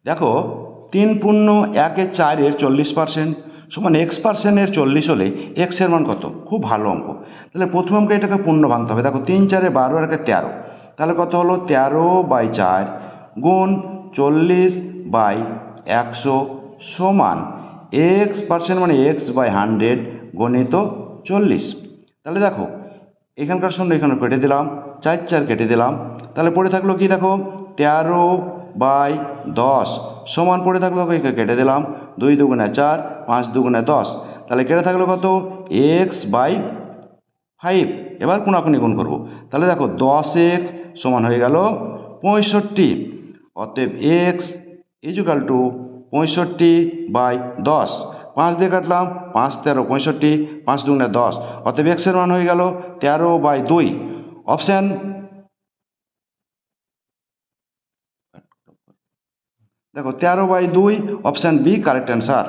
দেখো 3 × 1 = 4 এর 40% সমান x% 40 হলে x এর মান কত? খুব ভালো অঙ্ক। তাহলে প্রথম অঙ্কে এটাকে পূর্ণ ভাঙতে হবে। দেখো 3 × 4 = 12 আর 13, তাহলে কত হলো 13/4 গুণ 40/100 সমান x% মানে x/100 গণিত 40। তাহলে দেখো এখানকার শূন্য এখানে কেটে দিলাম, 4 4 কেটে দিলাম, তাহলে পড়ে থাকলো কি দেখো 13/10 সমান পড়ে থাকলো এখানে কেটে দিলাম 2 × 2 = 4, 5 × 2 = 10, তাহলে কেটে থাকলো কত x/5। এবার কোনাকুনি গুণ করবো, তাহলে দেখো 10x সমান হয়ে গেল 65। অতএব x = 65/10। 5 দিয়ে কাটলাম, 5 13 65, 5 × 2 = 10, অতএব x এর মান হয়ে গেল 13/2। অপশান দেখো 13/2 অপশান বি কারেক্ট অ্যান্সার।